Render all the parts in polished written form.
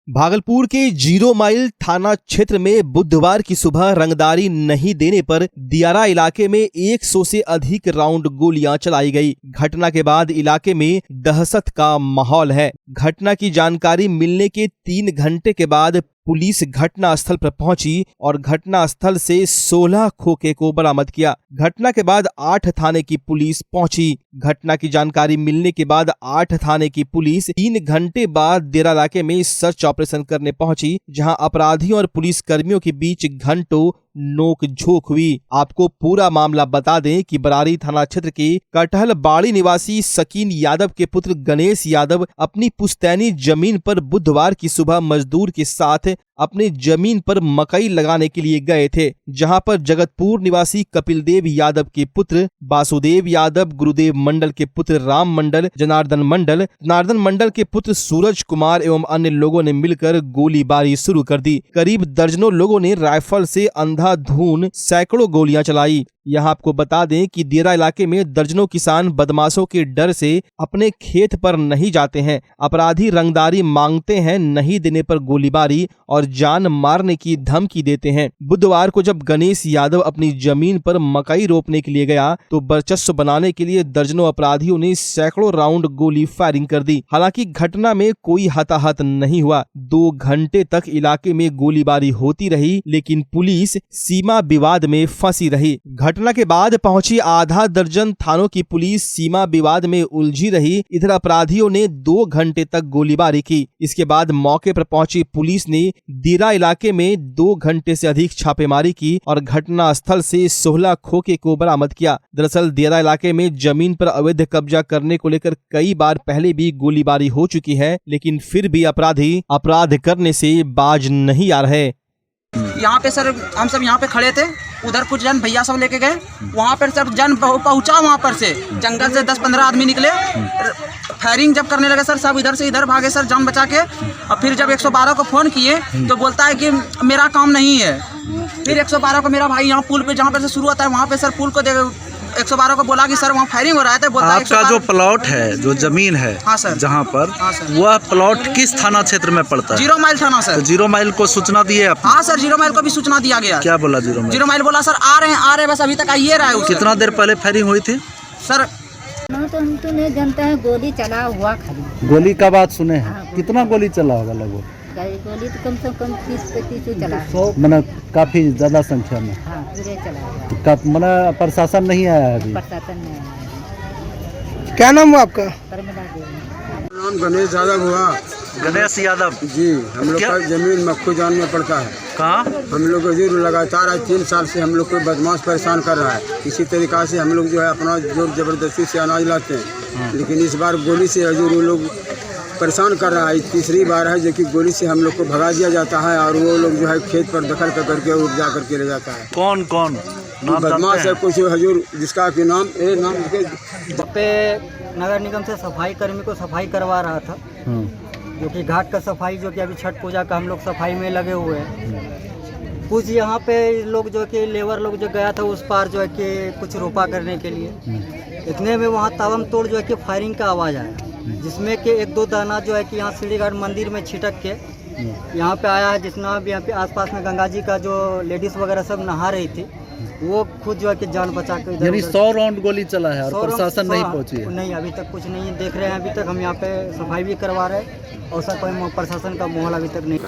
भागलपुर के 0 माइल थाना क्षेत्र में बुधवार की सुबह रंगदारी नहीं देने पर दियारा इलाके में 100 से अधिक राउंड गोलियां चलाई गई। घटना के बाद इलाके में दहशत का माहौल है। घटना की जानकारी मिलने के 3 घंटे के बाद पुलिस घटना स्थल पर पहुंची और घटना स्थल से 16 खोखे को बरामद किया। घटना के बाद 8 थाने की पुलिस पहुंची। घटना की जानकारी मिलने के बाद 8 थाने की पुलिस 3 घंटे बाद देरा इलाके में सर्च ऑपरेशन करने पहुंची, जहां अपराधियों और पुलिस कर्मियों के बीच घंटों नोक-झोंक हुई। आपको पूरा मामला बता दें कि बरारी थाना क्षेत्र के कटहल बाड़ी निवासी शकीन यादव के पुत्र गणेश यादव अपनी पुश्तैनी जमीन पर बुधवार की सुबह मजदूर के साथ अपने जमीन पर मकई लगाने के लिए गए थे, जहां पर जगतपुर निवासी कपिल देव यादव के पुत्र वासुदेव यादव, गुरुदेव मंडल के पुत्र राम मंडल, जनार्दन मंडल के पुत्र सूरज कुमार एवं अन्य लोगों ने मिलकर गोलीबारी शुरू कर दी। करीब दर्जनों लोगों ने राइफल से अंधाधुंध सैकड़ों गोलियां चलाई। यहाँ आपको बता दें कि देरा इलाके में दर्जनों किसान बदमाशों के डर से अपने खेत पर नहीं जाते हैं। अपराधी रंगदारी मांगते हैं, नहीं देने पर गोलीबारी और जान मारने की धमकी देते हैं। बुधवार को जब गणेश यादव अपनी जमीन पर मकई रोपने के लिए गया तो वर्चस्व बनाने के लिए दर्जनों अपराधियों ने सैकड़ों राउंड गोली फायरिंग कर दी। हालांकि घटना में कोई हताहत नहीं हुआ। 2 घंटे तक इलाके में गोलीबारी होती रही, लेकिन पुलिस सीमा विवाद में फंसी रही। घटना के बाद पहुंची आधा दर्जन थानों की पुलिस सीमा विवाद में उलझी रही। इधर अपराधियों ने 2 घंटे तक गोलीबारी की। इसके बाद मौके पर पहुंची पुलिस ने देरा इलाके में 2 घंटे से अधिक छापेमारी की और घटना स्थल से 16 खोखे को बरामद किया। दरअसल देरा इलाके में जमीन पर अवैध कब्जा करने को लेकर कई बार पहले भी गोलीबारी हो चुकी है, लेकिन फिर भी अपराधी अपराध करने से बाज नहीं आ रहे। यहाँ पे सर हम सब यहाँ पे खड़े थे, उधर कुछ जन भैया सब लेके गए, वहाँ पर सर जन पहुँचा, वहाँ पर से जंगल से 10-15 आदमी निकले, फायरिंग जब करने लगे सर सब इधर से इधर भागे सर जान बचा के। और फिर जब 112 को फ़ोन किए तो बोलता है कि मेरा काम नहीं है। फिर 112 को मेरा भाई यहाँ पुल पे जहाँ पर से शुरू होता है वहाँ पे सर पुल को 112 को बोला कि सर वहाँ फायरिंग हो रहा है। बोलता आपका जो प्लॉट है, जो जमीन है, हाँ सर, जहाँ पर, हाँ सर, वह प्लॉट किस थाना क्षेत्र में पड़ता है? 0 माइल थाना सर। 0 माइल को सूचना दिए आप? हाँ सर, 0 माइल को भी सूचना दिया गया। क्या बोला 0 माइल? बोला सर आ रहे हैं बस अभी तक आइए रहा है। कितना देर पहले फायरिंग हुई थी सर? तो हम तो नहीं जानता है, गोली चला हुआ खाली। गोली का बात सुने हैं? कितना गोली चला होगा लगभग? गोली तो कम से कम 30-35 चला, मैंने काफी ज्यादा संख्या में। हाँ, पूरे चला। मैंने प्रशासन नहीं आया है अभी? प्रशासन नहीं आया। क्या नाम हुआ आपका? नाम गणेश यादव हुआ। गणेश यादव जी, हम लोग का जमीन मक्खू जान में पड़ता है। कहाँ? हम लोग जो लगातार आज 3 साल से हम लोग को बदमाश परेशान कर रहा है। इसी तरीका से हम लोग जो है अपना जोर जबरदस्ती से अनाज लाते हैं, लेकिन इस बार गोली से हजूर वो लोग परेशान कर रहा है। तीसरी बार है जो कि गोली से हम लोग को भगा दिया जाता है और वो लोग जो है खेत पर दखल करके उठ जा करके ले जाता है। कौन बदमाश है कुछ हजूर, जिसका कि नाम पे नगर निगम से सफाई कर्मी को सफाई करवा रहा था, जो कि घाट का सफाई, जो कि अभी छठ पूजा का हम लोग सफाई में लगे हुए हैं। कुछ यहाँ पे लोग जो कि लेबर लोग जो गया था उस पार जो है कि कुछ रोपा करने के लिए, इतने में वहाँ ताबम तोड़ जो है कि फायरिंग का आवाज़ आया, जिसमें कि 1-2 दाना जो है कि यहाँ सीढ़ी घाट मंदिर में छिटक के यहाँ पे आया है। जितना भी यहाँ पे आसपास में गंगा जी का जो लेडीज़ वगैरह सब नहा रही थी, वो खुद जो है कि जान बचा के यानी 100 राउंड गोली चला है और प्रशासन नहीं पहुंची है? नहीं, अभी तक कुछ नहीं देख रहे हैं। अभी तक हम यहाँ पे सफाई भी करवा रहे हैं और सब कोई प्रशासन का माहौल अभी तक नहीं।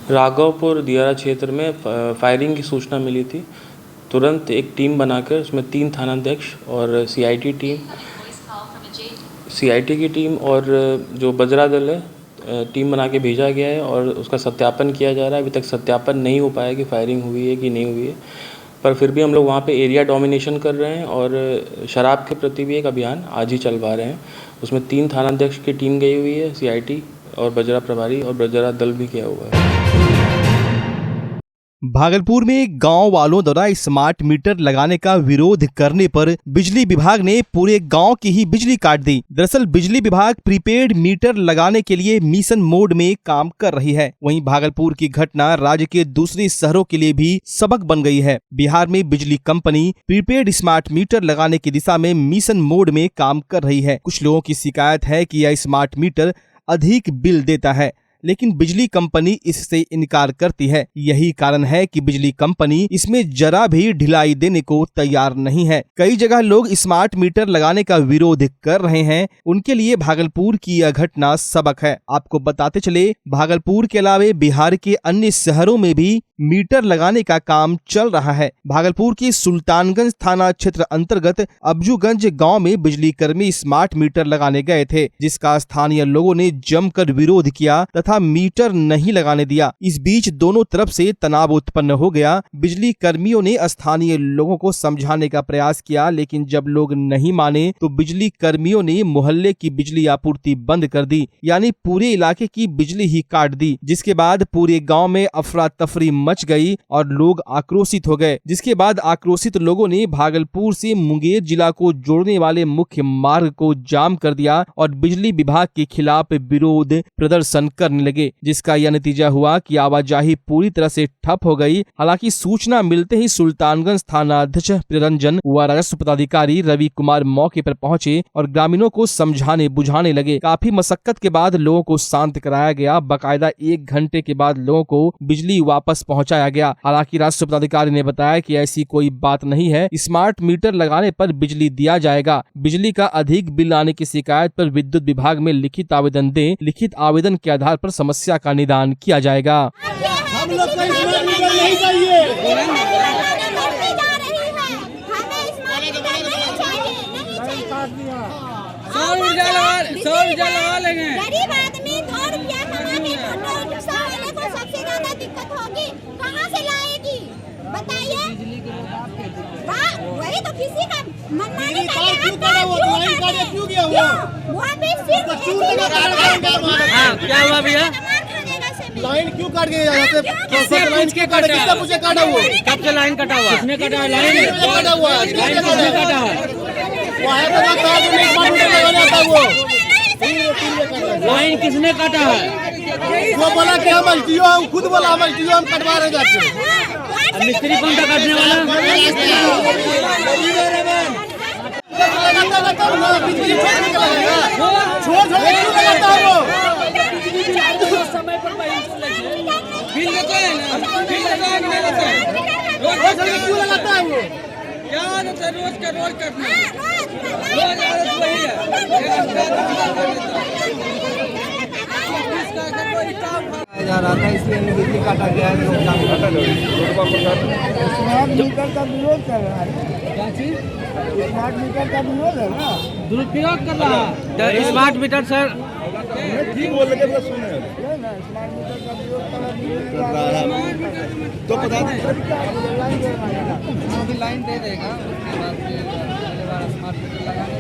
राघवपुर दियारा क्षेत्र में फायरिंग की सूचना मिली थी। तुरंत एक टीम बनाकर उसमें 3 थानाध्यक्ष और सीआईटी की टीम और जो बजरा दल है टीम बना के भेजा गया है और उसका सत्यापन किया जा रहा है। अभी तक सत्यापन नहीं हो पाया कि फायरिंग हुई है कि नहीं हुई है, पर फिर भी हम लोग वहाँ पे एरिया डोमिनेशन कर रहे हैं और शराब के प्रति भी एक अभियान आज ही चलवा रहे हैं। उसमें 3 थानाध्यक्ष की टीम गई हुई है, सीआईटी और बजरा प्रभारी और बजरा दल भी किया हुआ है। भागलपुर में गांव वालों द्वारा स्मार्ट मीटर लगाने का विरोध करने पर बिजली विभाग ने पूरे गांव की ही बिजली काट दी। दरअसल बिजली विभाग प्रीपेड मीटर लगाने के लिए मिशन मोड में काम कर रही है। वहीं भागलपुर की घटना राज्य के दूसरे शहरों के लिए भी सबक बन गई है। बिहार में बिजली कंपनी प्रीपेड स्मार्ट मीटर लगाने की दिशा में मिशन मोड में काम कर रही है। कुछ लोगों की शिकायत है कि यह स्मार्ट मीटर अधिक बिल देता है, लेकिन बिजली कंपनी इससे इनकार करती है। यही कारण है कि बिजली कंपनी इसमें जरा भी ढिलाई देने को तैयार नहीं है। कई जगह लोग स्मार्ट मीटर लगाने का विरोध कर रहे हैं। उनके लिए भागलपुर की यह घटना सबक है। आपको बताते चले, भागलपुर के अलावा बिहार के अन्य शहरों में भी मीटर लगाने का काम चल रहा है। भागलपुर के सुल्तानगंज थाना क्षेत्र अंतर्गत अब्जूगंज गांव में बिजली कर्मी स्मार्ट मीटर लगाने गए थे, जिसका स्थानीय लोगों ने जमकर विरोध किया तथा मीटर नहीं लगाने दिया। इस बीच दोनों तरफ से तनाव उत्पन्न हो गया। बिजली कर्मियों ने स्थानीय लोगों को समझाने का प्रयास किया, लेकिन जब लोग नहीं माने तो बिजली कर्मियों ने मोहल्ले की बिजली आपूर्ति बंद कर दी, यानी पूरे इलाके की बिजली ही काट दी। जिसके बाद पूरे गाँव में अफरा तफरी मच गई और लोग आक्रोशित हो गए। जिसके बाद आक्रोशित लोगों ने भागलपुर से मुंगेर जिला को जोड़ने वाले मुख्य मार्ग को जाम कर दिया और बिजली विभाग के खिलाफ विरोध प्रदर्शन करने लगे, जिसका यह नतीजा हुआ कि आवाजाही पूरी तरह से ठप हो गई। हालांकि सूचना मिलते ही सुल्तानगंज थाना अध्यक्ष प्रियरंजन व राजस्व पदाधिकारी रवि कुमार मौके पर पहुंचे और ग्रामीणों को समझाने बुझाने लगे। काफी मशक्कत के बाद लोगों को शांत कराया गया। बाकायदा 1 घंटे के बाद लोगों को बिजली वापस पहुंचाया गया। हालांकि राजस्व पदाधिकारी ने बताया कि ऐसी कोई बात नहीं है, स्मार्ट मीटर लगाने पर बिजली दिया जाएगा। बिजली का अधिक बिल आने की शिकायत पर विद्युत विभाग में लिखित आवेदन दें। लिखित आवेदन के आधार पर समस्या का निदान किया जाएगा। हम लोग को स्मार्ट मीटर नहीं चाहिए। सौर ऊर्जा लगा लेंगे। गरीब आदमी 2 रुपया कमाने को साले को सबसे ज्यादा दिक्कत होगी, कहाँ से लाएगी बताइए। वही तो किसी का मनमानी क्या हुआ भैया? लाइन क्यों काट गए? लाइन क्यों काटा? किसने पूछे काटा हुआ? कब से लाइन कटा हुआ? किसने कटा है लाइन? काटा हुआ है। लाइन किसने काटा है? लाइन किसने काटा है? वो बोला कि हम एलटीओ, हम खुद बोला हम एलटीओ, हम कटवा रहे जाके। मिस्त्री कौन था काटने वाला? समय पर बिल लेते हैं ना, बिल लेते हैं कि नहीं लेते हैं? क्यों लगाता है वो? क्या आदत है रोज का रोज करना? रोज आदत वही है। जा रहा था इसलिए बिजली काटा गया है। स्मार्ट मीटर का विरोध कर रहा है। क्या चीज? स्मार्ट मीटर का विरोध है ना, दुरुपयोग कर रहा है। स्मार्ट मीटर सर ठीक बोल रहे हैं, सुने ना, स्मार्ट मीटर का विरोध कर रहा है तो बता दें लाइन दे देगा, उसके बाद स्मार्ट मीटर लगाने।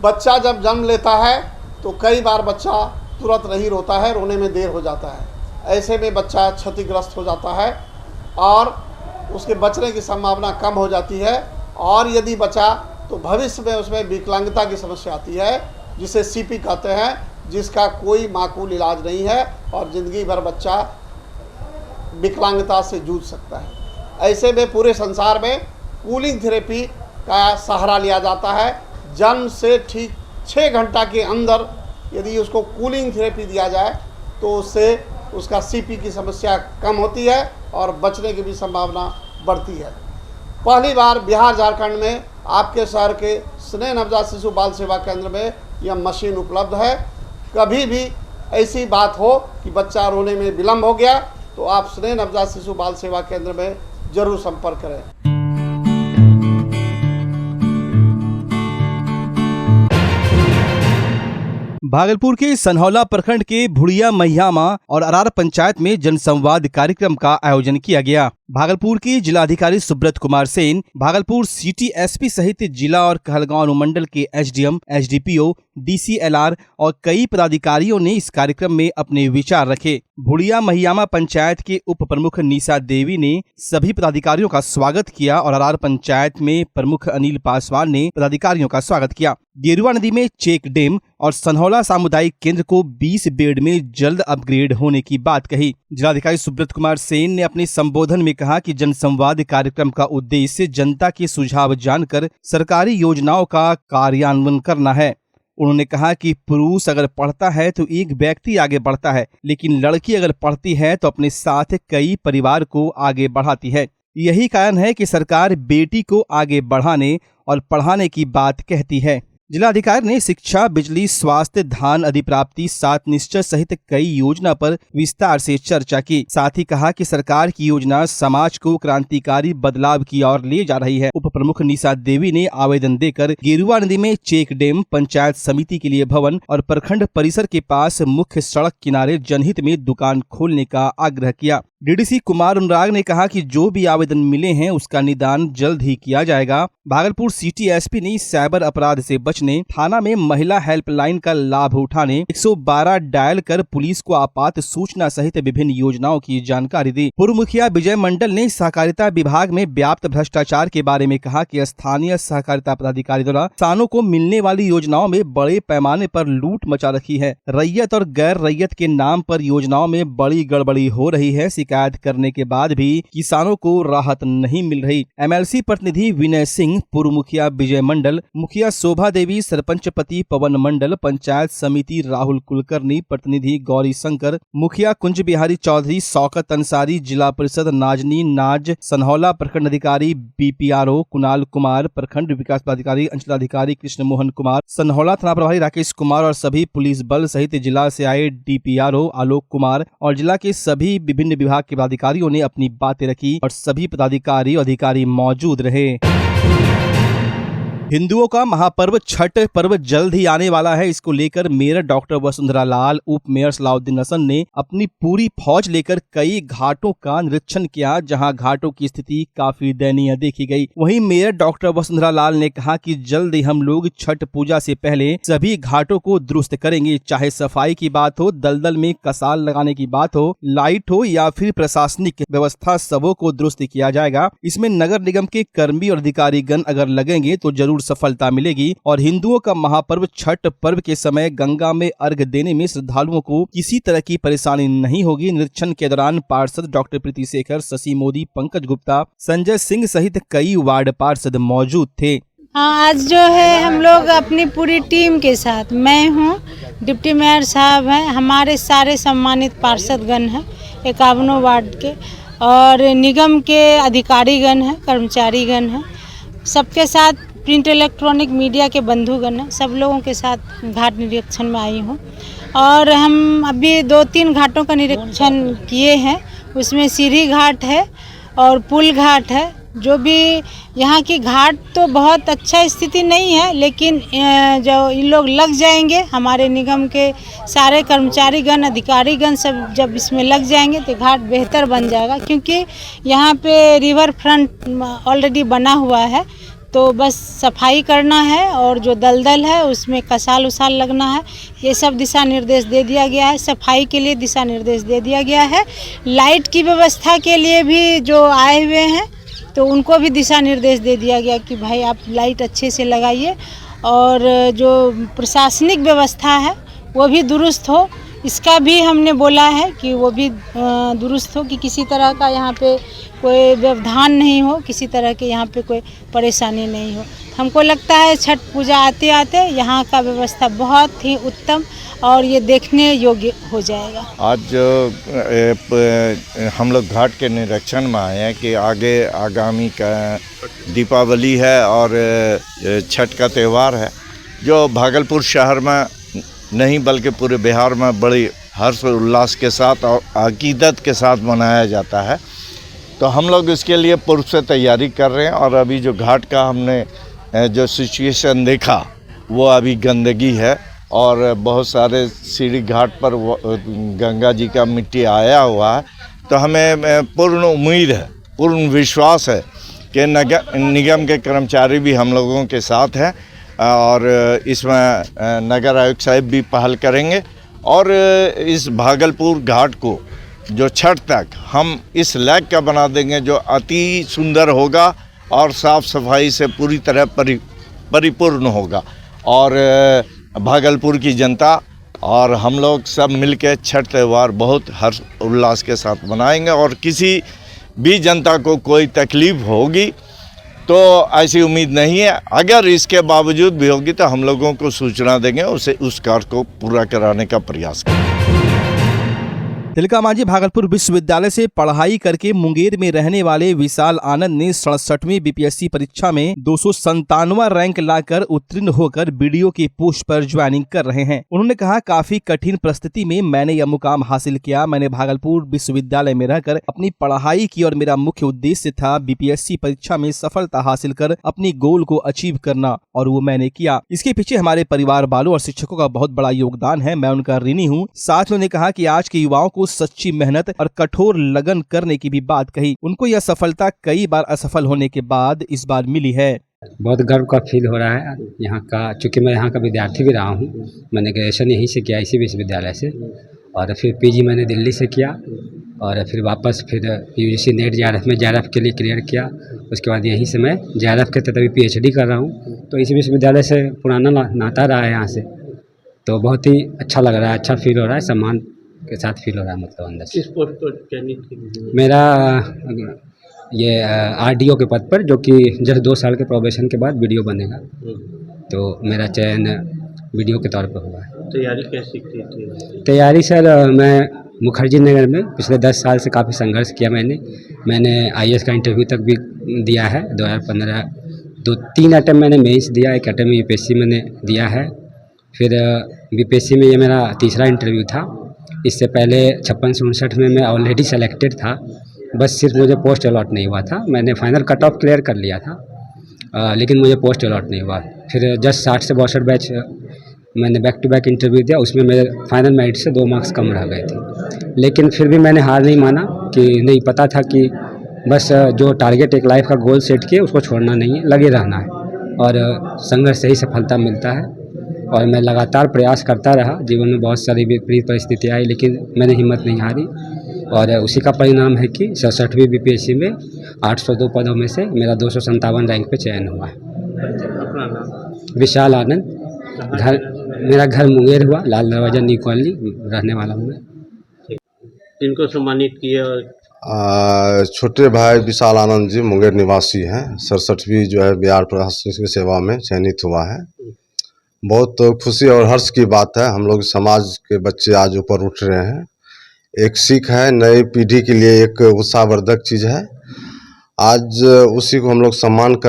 बच्चा जब जन्म लेता है तो कई बार बच्चा तुरंत नहीं रोता है, रोने में देर हो जाता है। ऐसे में बच्चा क्षतिग्रस्त हो जाता है और उसके बचने की संभावना कम हो जाती है। और यदि बचा तो भविष्य में उसमें विकलांगता की समस्या आती है, जिसे सीपी कहते हैं, जिसका कोई माकूल इलाज नहीं है और ज़िंदगी भर बच्चा विकलांगता से जूझ सकता है। ऐसे में पूरे संसार में कूलिंग थेरेपी का सहारा लिया जाता है। जन्म से ठीक 6 घंटा के अंदर यदि उसको कूलिंग थेरेपी दिया जाए तो उससे उसका सीपी की समस्या कम होती है और बचने की भी संभावना बढ़ती है। पहली बार बिहार झारखंड में आपके शहर के स्नेह नवजात शिशु बाल सेवा केंद्र में यह मशीन उपलब्ध है। कभी भी ऐसी बात हो कि बच्चा रोने में विलम्ब हो गया तो आप स्नेह नवजात शिशु बाल सेवा केंद्र में जरूर संपर्क करें। भागलपुर के सनहौला प्रखंड के भुड़िया महियामा और अरार पंचायत में जनसंवाद कार्यक्रम का आयोजन किया गया। भागलपुर के जिलाधिकारी सुब्रत कुमार सेन, भागलपुर सिटी एसपी सहित जिला और कहलगांव अनुमंडल के एसडीएम, एसडीपीओ, डीसीएलआर और कई पदाधिकारियों ने इस कार्यक्रम में अपने विचार रखे। भुड़िया महियामा पंचायत के उप प्रमुख निशा देवी ने सभी पदाधिकारियों का स्वागत किया और अरार पंचायत में प्रमुख अनिल पासवान ने पदाधिकारियों का स्वागत किया। गेरुआ नदी में चेक डैम और सनहौला सामुदायिक केंद्र को 20 बेड में जल्द अपग्रेड होने की बात कही। जिलाधिकारी सुब्रत कुमार सेन ने अपने संबोधन में कहा कि जनसंवाद कार्यक्रम का उद्देश्य जनता के सुझाव जानकर सरकारी योजनाओं का कार्यान्वयन करना है। उन्होंने कहा कि पुरुष अगर पढ़ता है तो एक व्यक्ति आगे बढ़ता है, लेकिन लड़की अगर पढ़ती है तो अपने साथ कई परिवार को आगे बढ़ाती है। यही कारण है कि सरकार बेटी को आगे बढ़ाने और पढ़ाने की बात कहती है। जिलाधिकारी ने शिक्षा, बिजली, स्वास्थ्य, धान अधिप्राप्ति, 7 निश्चय सहित कई योजना पर विस्तार से चर्चा की। साथ ही कहा कि सरकार की योजना समाज को क्रांतिकारी बदलाव की ओर ले जा रही है। उप प्रमुख निशा देवी ने आवेदन देकर गेरुआ नदी में चेक डैम, पंचायत समिति के लिए भवन और प्रखंड परिसर के पास मुख्य सड़क किनारे जनहित में दुकान खोलने का आग्रह किया। डीडीसी कुमार अनुराग ने कहा कि जो भी आवेदन मिले हैं उसका निदान जल्द ही किया जाएगा। भागलपुर सिटी एसपी ने साइबर अपराध से बचने, थाना में महिला हेल्पलाइन का लाभ उठाने, 112 डायल कर पुलिस को आपात सूचना सहित विभिन्न योजनाओं की जानकारी दी। पूर्व मुखिया विजय मंडल ने सहकारिता विभाग में व्याप्त भ्रष्टाचार के बारे में कहा कि स्थानीय सहकारिता पदाधिकारी द्वारा किसानों को मिलने वाली योजनाओं में बड़े पैमाने पर लूट मचा रखी है। रैयत और गैर रैयत के नाम पर योजनाओं में बड़ी गड़बड़ी हो रही है। शिकायत करने के बाद भी किसानों को राहत नहीं मिल रही। एमएलसी प्रतिनिधि विनय सिंह, पूर्व मुखिया विजय मंडल, मुखिया शोभा देवी, सरपंच पति पवन मंडल, पंचायत समिति राहुल कुलकर्णी, प्रतिनिधि गौरी शंकर, मुखिया कुंज बिहारी चौधरी, शौकत अंसारी, जिला परिषद नाजनी नाज, सनहौला प्रखंड अधिकारी बीपीआरओ कुणाल कुमार, प्रखंड विकास पदाधिकारी अंचलाधिकारी कृष्ण मोहन कुमार, सनहौला थाना प्रभारी राकेश कुमार और सभी पुलिस बल सहित जिला से आए डीपीआरओ आलोक कुमार और जिला के सभी विभिन्न विभाग के पदाधिकारियों ने अपनी बातें रखी और सभी पदाधिकारी और अधिकारी मौजूद रहे। हिंदुओं का महापर्व छठ पर्व जल्द ही आने वाला है। इसको लेकर मेयर डॉक्टर वसुंधरा लाल, उप मेयर सलाउद्दीन हसन ने अपनी पूरी फौज लेकर कई घाटों का निरीक्षण किया, जहां घाटों की स्थिति काफी दयनीय देखी गई। वहीं मेयर डॉक्टर वसुंधरा लाल ने कहा कि जल्द ही हम लोग छठ पूजा से पहले सभी घाटों को दुरुस्त करेंगे, चाहे सफाई की बात हो, दलदल में कसाल लगाने की बात हो, लाइट हो या फिर प्रशासनिक व्यवस्था, सबों को दुरुस्त किया जाएगा। इसमें नगर निगम के कर्मी और अधिकारी गण अगर लगेंगे तो जरूर सफलता मिलेगी। और हिंदुओं का महापर्व छठ पर्व के समय गंगा में अर्घ देने में श्रद्धालुओं को किसी तरह की परेशानी नहीं होगी। निरीक्षण के दौरान पार्षद डॉक्टर प्रीति शेखर, शशि मोदी, पंकज गुप्ता, संजय सिंह सहित कई वार्ड पार्षद मौजूद थे। हाँ, आज जो है हम लोग अपनी पूरी टीम के साथ, मैं हूँ, डिप्टी मेयर साहब हैं, हमारे सारे सम्मानित पार्षदगण हैं 51 वार्ड के, और निगम के अधिकारीगण हैं, कर्मचारीगण हैं, सबके साथ प्रिंट इलेक्ट्रॉनिक मीडिया के बंधुगण हैं, सब लोगों के साथ घाट निरीक्षण में आई हूँ। और हम अभी 2-3 घाटों का निरीक्षण किए हैं। उसमें सीढ़ी घाट है और पुल घाट है। जो भी यहाँ की घाट तो बहुत अच्छा स्थिति नहीं है, लेकिन जो इन लोग लग जाएंगे, हमारे निगम के सारे कर्मचारीगण, अधिकारीगण सब जब इसमें लग जाएंगे तो घाट बेहतर बन जाएगा। क्योंकि यहाँ पे रिवर फ्रंट ऑलरेडी बना हुआ है, तो बस सफाई करना है और जो दलदल है उसमें कसाल उसाल लगना है। ये सब दिशा निर्देश दे दिया गया है। सफाई के लिए दिशा निर्देश दे दिया गया है। लाइट की व्यवस्था के लिए भी जो आए हुए हैं तो उनको भी दिशा निर्देश दे दिया गया कि भाई आप लाइट अच्छे से लगाइए, और जो प्रशासनिक व्यवस्था है वो भी दुरुस्त हो, इसका भी हमने बोला है कि वो भी दुरुस्त हो, कि किसी तरह का यहाँ पे कोई व्यवधान नहीं हो, किसी तरह के यहाँ पे कोई परेशानी नहीं हो। हमको लगता है छठ पूजा आते आते यहाँ का व्यवस्था बहुत ही उत्तम और ये देखने योग्य हो जाएगा। आज हम लोग घाट के निरीक्षण में आए हैं कि आगे आगामी का दीपावली है और छठ का त्यौहार है, जो भागलपुर शहर में नहीं बल्कि पूरे बिहार में बड़ी हर्ष उल्लास के साथ और अकीदत के साथ मनाया जाता है। तो हम लोग इसके लिए पूर्व से तैयारी कर रहे हैं। और अभी जो घाट का हमने जो सिचुएशन देखा वो अभी गंदगी है और बहुत सारे सीढ़ी घाट पर गंगा जी का मिट्टी आया हुआ है। तो हमें पूर्ण उम्मीद है, पूर्ण विश्वास है कि निगम के कर्मचारी भी हम लोगों के साथ हैं और इसमें नगर आयुक्त साहब भी पहल करेंगे। और इस भागलपुर घाट को जो छठ तक हम इस लायक का बना देंगे जो अति सुंदर होगा और साफ़ सफाई से पूरी तरह परिपूर्ण होगा। और भागलपुर की जनता और हम लोग सब मिलकर छठ त्यौहार बहुत हर्ष उल्लास के साथ मनाएंगे। और किसी भी जनता को कोई तकलीफ़ होगी तो ऐसी उम्मीद नहीं है। अगर इसके बावजूद भी होगी तो हम लोगों को सूचना देंगे, उसे उस कार्य को पूरा कराने का प्रयास करेंगे। तिलका मांझी भागलपुर विश्वविद्यालय से पढ़ाई करके मुंगेर में रहने वाले विशाल आनंद ने 67वीं बीपीएससी परीक्षा में 297वां रैंक लाकर उत्तीर्ण होकर बीडीओ की पोस्ट पर ज्वाइनिंग कर रहे हैं। उन्होंने कहा, काफी कठिन परिस्थिति में मैंने यह मुकाम हासिल किया। मैंने भागलपुर विश्वविद्यालय में रहकर अपनी पढ़ाई की और मेरा मुख्य उद्देश्य था बीपीएससी परीक्षा में सफलता हासिल कर अपनी गोल को अचीव करना, और वो मैंने किया। इसके पीछे हमारे परिवार वालों और शिक्षकों का बहुत बड़ा योगदान है, मैं उनका ऋणी हूँ। साथ ही उन्होंने कहा कि आज के युवाओं को सच्ची मेहनत और कठोर लगन करने की भी बात कही। उनको यह सफलता कई बार असफल होने के बाद इस बार मिली है। बहुत गर्व का फील हो रहा है यहाँ का, चूँकि मैं यहाँ का विद्यार्थी भी रहा हूँ। मैंने ग्रेजुएशन यहीं से किया, इसी विश्वविद्यालय से, और फिर पीजी मैंने दिल्ली से किया, और फिर वापस फिर यूजीसी नेट जेआरएफ में जेआरएफ के लिए क्लियर किया। उसके बाद यहीं से मैं जेआरएफ के तहत अभी पीएचडी कर रहा हूँ। तो इसी विश्वविद्यालय से पुराना नाता रहा है यहाँ से, तो बहुत ही अच्छा लग रहा है, अच्छा फील हो रहा है, सम्मान के साथ फील हो रहा है। मतलब अंदर से मेरा ये आरडीओ के पद पर, जो कि जब 2 साल के प्रोबेशन के बाद वीडियो बनेगा, तो मेरा चयन वीडियो के तौर पर हुआ है। तैयारी कैसी की? तैयारी सर, मैं मुखर्जी नगर में पिछले 10 साल से काफ़ी संघर्ष किया। मैंने आईएएस का इंटरव्यू तक भी दिया है। 2015 3 अटैम्प्ट मैंने मेंस दिया, 1 अटैम्प्ट यूपीएससी मैंने दिया है। फिर बीपीएससी में ये मेरा तीसरा इंटरव्यू था। इससे पहले 56-59 में मैं ऑलरेडी सेलेक्टेड था, बस सिर्फ मुझे पोस्ट अलॉट नहीं हुआ था। मैंने फाइनल कट ऑफ क्लियर कर लिया था, लेकिन मुझे पोस्ट अलॉट नहीं हुआ। फिर जस्ट 60 से 62 बैच मैंने बैक टू बैक इंटरव्यू दिया, उसमें मेरे फाइनल मेरिट से 2 मार्क्स कम रह गए थे। लेकिन फिर भी मैंने हार नहीं माना, कि नहीं, पता था कि बस जो टारगेट एक लाइफ का गोल सेट किए उसको छोड़ना नहीं है, लगे रहना है, और संघर्ष से ही सफलता मिलता है। और मैं लगातार प्रयास करता रहा। जीवन में बहुत सारी विपरीत परिस्थितियाँ आई, लेकिन मैंने हिम्मत नहीं हारी, और उसी का परिणाम है कि 67वीं बीपीएससी में 802 पदों में से मेरा 257 रैंक पे चयन हुआ है। विशाल आनंद, मेरा घर मुंगेर हुआ, लाल दरवाजा न्यू कॉलोनी रहने वाला हूँ मैं। इनको सम्मानित किया? छोटे भाई विशाल आनंद जी मुंगेर निवासी हैं। 67वीं जो है बिहार प्रशासनिक सेवा में चयनित हुआ है। बहुत खुशी और हर्ष की बात है। हम लोग समाज के बच्चे आज ऊपर उठ रहे हैं। एक सीख है, नई पीढ़ी के लिए एक उत्साहवर्धक चीज़ है। आज उसी को हम लोग सम्मानित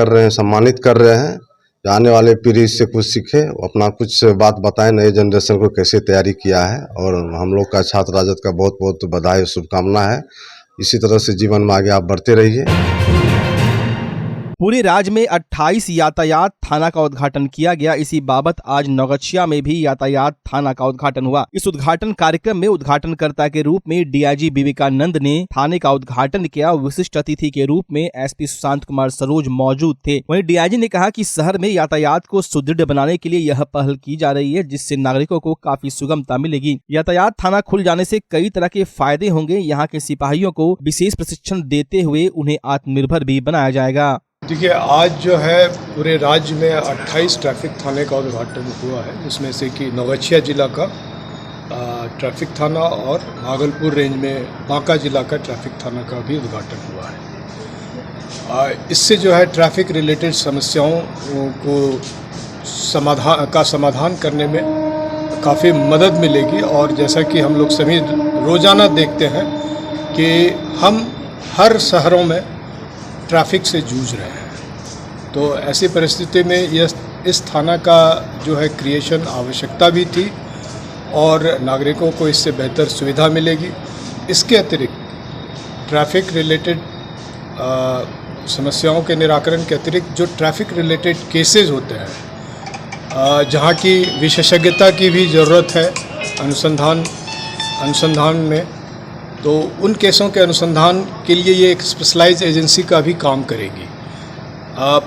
कर रहे हैं। आने वाले पीढ़ी से कुछ सीखे, अपना कुछ बात बताएं, नए जनरेशन को कैसे तैयारी किया है। और हम लोग का छात्र राजद का बहुत बहुत बधाई और शुभकामना है। इसी तरह से जीवन में आगे आप बढ़ते रहिए। पूरे राज्य में 28 यातायात थाना का उद्घाटन किया गया। इसी बाबत आज नौगछिया में भी यातायात थाना का उद्घाटन हुआ। इस उद्घाटन कार्यक्रम में उद्घाटनकर्ता के रूप में डीआईजी विवेकानंद ने थाने का उद्घाटन किया। विशिष्ट अतिथि के रूप में एसपी सुशांत कुमार सरोज मौजूद थे। वहीं डीआईजी ने कहा कि शहर में यातायात को सुदृढ़ बनाने के लिए यह पहल की जा रही है, जिससे नागरिकों को काफी सुगमता मिलेगी। यातायात थाना खुल जाने से कई तरह के फायदे होंगे। यहाँ के सिपाहियों को विशेष प्रशिक्षण देते हुए उन्हें आत्मनिर्भर भी बनाया जाएगा। देखिए, आज जो है पूरे राज्य में 28 ट्रैफिक थाने का उद्घाटन हुआ है, जिसमें से कि नौगछिया जिला का ट्रैफिक थाना और भागलपुर रेंज में बांका जिला का ट्रैफिक थाना का भी उद्घाटन हुआ है। इससे जो है ट्रैफिक रिलेटेड समस्याओं को समाधान करने में काफ़ी मदद मिलेगी। और जैसा कि हम लोग सभी रोज़ाना देखते हैं कि हम हर शहरों में ट्रैफिक से जूझ रहे हैं, तो ऐसी परिस्थिति में इस थाना का जो है क्रिएशन आवश्यकता भी थी, और नागरिकों को इससे बेहतर सुविधा मिलेगी। इसके अतिरिक्त ट्रैफिक रिलेटेड समस्याओं के निराकरण के अतिरिक्त जो ट्रैफिक रिलेटेड केसेस होते हैं, जहाँ की विशेषज्ञता की भी ज़रूरत है अनुसंधान में, तो उन केसों के अनुसंधान के लिए ये एक स्पेशलाइज्ड एजेंसी का भी काम करेगी।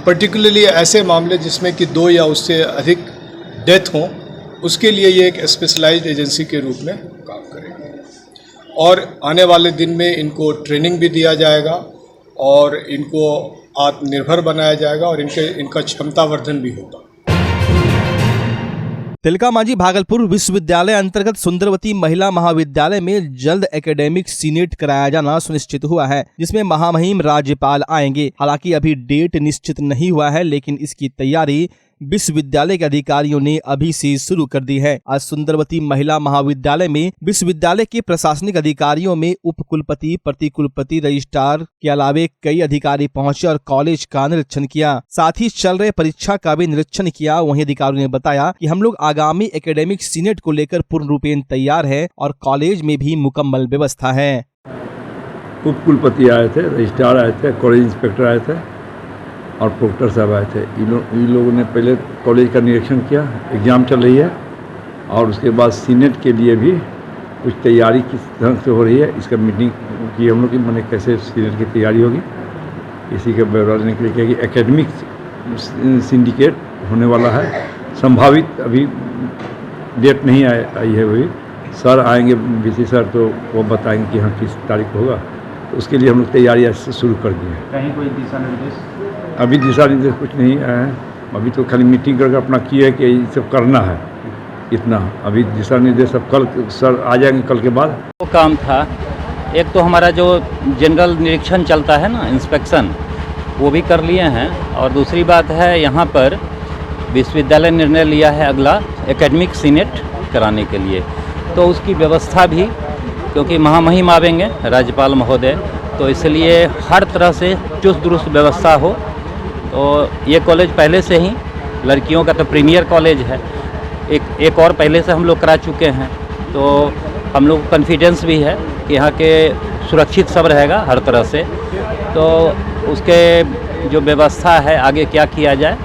पर्टिकुलरली ऐसे मामले जिसमें कि 2 या उससे अधिक डेथ हों, उसके लिए ये एक स्पेशलाइज्ड एजेंसी के रूप में काम करेगी। और आने वाले दिन में इनको ट्रेनिंग भी दिया जाएगा और इनको आत्मनिर्भर बनाया जाएगा और इनका क्षमतावर्धन भी होगा। तिलका मांझी भागलपुर विश्वविद्यालय अंतर्गत सुंदरवती महिला महाविद्यालय में जल्द एकेडमिक सीनेट कराया जाना सुनिश्चित हुआ है, जिसमें महामहिम राज्यपाल आएंगे। हालांकि अभी डेट निश्चित नहीं हुआ है, लेकिन इसकी तैयारी विश्वविद्यालय के अधिकारियों ने अभी से शुरू कर दी है। आज सुंदरवती महिला महाविद्यालय में विश्वविद्यालय के प्रशासनिक अधिकारियों में उप कुलपति, प्रतिकुलपति, रजिस्ट्रार के अलावे कई अधिकारी पहुंचे और कॉलेज का निरीक्षण किया। साथ ही चल रहे परीक्षा का भी निरीक्षण किया। वहीं अधिकारियों ने बताया कि हम लोग आगामी एकेडमिक सीनेट को लेकर पूर्ण रूपेण तैयार है और कॉलेज में भी मुकम्मल व्यवस्था है। उप कुलपति आए थे, रजिस्ट्रार आए थे, कॉलेज इंस्पेक्टर आए थे और प्रोक्टर साहब आए थे। इन लोगों ने पहले कॉलेज का निरीक्षण किया, एग्ज़ाम चल रही है और उसके बाद सीनेट के लिए भी कुछ तैयारी किस तरह से हो रही है, इसका मीटिंग की हम लोग की, मैंने कैसे सीनेट की तैयारी होगी इसी के ब्यौरा लेने के लिए कि एकेडमिक सिंडिकेट होने वाला है। संभावित अभी डेट नहीं आई है, वही सर आएंगे बीसी सर, तो वो बताएंगे कि हाँ किस तारीख होगा, तो उसके लिए हम लोग तैयारियाँ शुरू कर दी हैं। कहीं कोई दिशा निर्देश? अभी दिशा निर्देश कुछ नहीं आया है, अभी तो खाली मीटिंग करके अपना किए है कि ये सब करना है, इतना। अभी दिशा निर्देश अब कल सर आ जाएंगे, कल के बाद। वो काम था, एक तो हमारा जो जनरल निरीक्षण चलता है ना, इंस्पेक्शन, वो भी कर लिए हैं। और दूसरी बात है, यहाँ पर विश्वविद्यालय निर्णय लिया है अगला एकेडमिक सीनेट कराने के लिए, तो उसकी व्यवस्था भी, क्योंकि महामहिम आवेंगे राज्यपाल महोदय, तो इसलिए हर तरह से चुस्त दुरुस्त व्यवस्था हो। तो ये कॉलेज पहले से ही लड़कियों का तो प्रीमियर कॉलेज है, एक और पहले से हम लोग करा चुके हैं, तो हम लोग को कॉन्फिडेंस भी है कि यहाँ के सुरक्षित सब रहेगा हर तरह से। तो उसके जो व्यवस्था है आगे क्या किया जाए,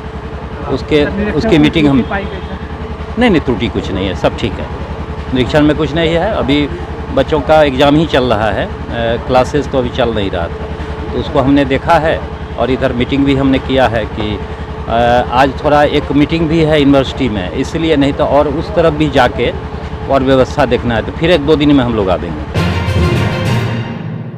उसकी मीटिंग हम नहीं त्रुटि कुछ नहीं है, सब ठीक है। निरीक्षण में कुछ नहीं है, अभी बच्चों का एग्ज़ाम ही चल रहा है, क्लासेस तो अभी चल नहीं रहा था, तो उसको हमने देखा है। और इधर मीटिंग भी हमने किया है कि आज थोड़ा एक मीटिंग भी है यूनिवर्सिटी में, इसलिए नहीं तो और उस तरफ भी जाके और व्यवस्था देखना है, तो फिर 1-2 दिन में हम लोग आ देंगे।